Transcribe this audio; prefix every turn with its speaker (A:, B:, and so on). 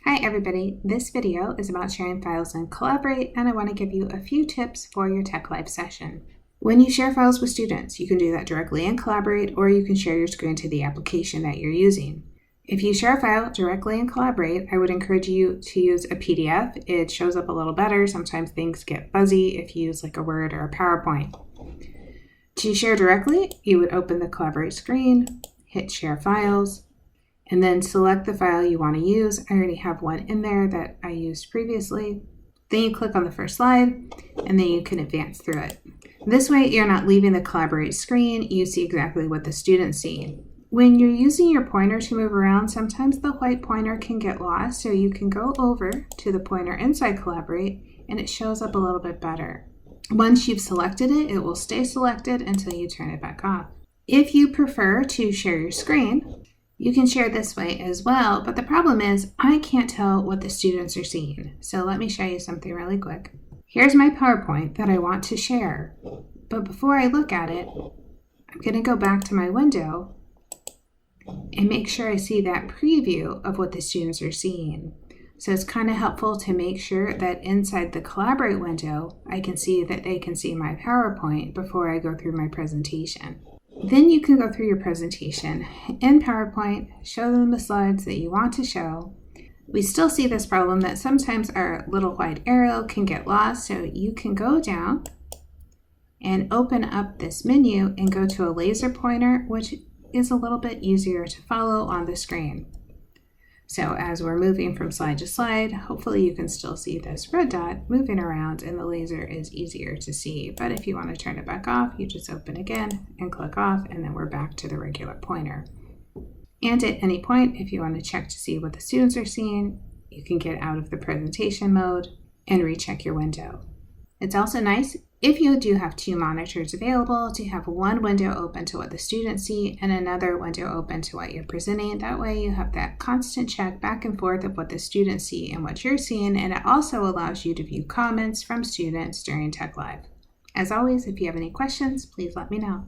A: Hi everybody, this video is about sharing files in Collaborate, and I want to give you a few tips for your Tech Live session. When you share files with students, you can do that directly in Collaborate, or you can share your screen to the application that you're using. If you share a file directly in Collaborate, I would encourage you to use a PDF. It shows up a little better. Sometimes things get fuzzy if you use like a Word or a PowerPoint. To share directly, you would open the Collaborate screen, hit Share Files, and then select the file you want to use. I already have one in there that I used previously. Then you click on the first slide, and then you can advance through it. This way, you're not leaving the Collaborate screen. You see exactly what the student's seeing. When you're using your pointer to move around, sometimes the white pointer can get lost, so you can go over to the pointer inside Collaborate, and it shows up a little bit better. Once you've selected it, it will stay selected until you turn it back off. If you prefer to share your screen, you can share this way as well, but the problem is I can't tell what the students are seeing. So let me show you something really quick. Here's my PowerPoint that I want to share, but before I look at it, I'm going to go back to my window and make sure I see that preview of what the students are seeing. So it's kind of helpful to make sure that inside the Collaborate window, I can see that they can see my PowerPoint before I go through my presentation. Then you can go through your presentation in PowerPoint, show them the slides that you want to show. We still see this problem that sometimes our little white arrow can get lost, so you can go down and open up this menu and go to a laser pointer, which is a little bit easier to follow on the screen. So as we're moving from slide to slide, hopefully you can still see this red dot moving around and the laser is easier to see. But if you want to turn it back off, you just open again and click off, and then we're back to the regular pointer. And at any point, if you want to check to see what the students are seeing, you can get out of the presentation mode and recheck your window. It's also nice if you do have two monitors available to have one window open to what the students see and another window open to what you're presenting. That way you have that constant check back and forth of what the students see and what you're seeing, and it also allows you to view comments from students during Tech Live. As always, if you have any questions, please let me know.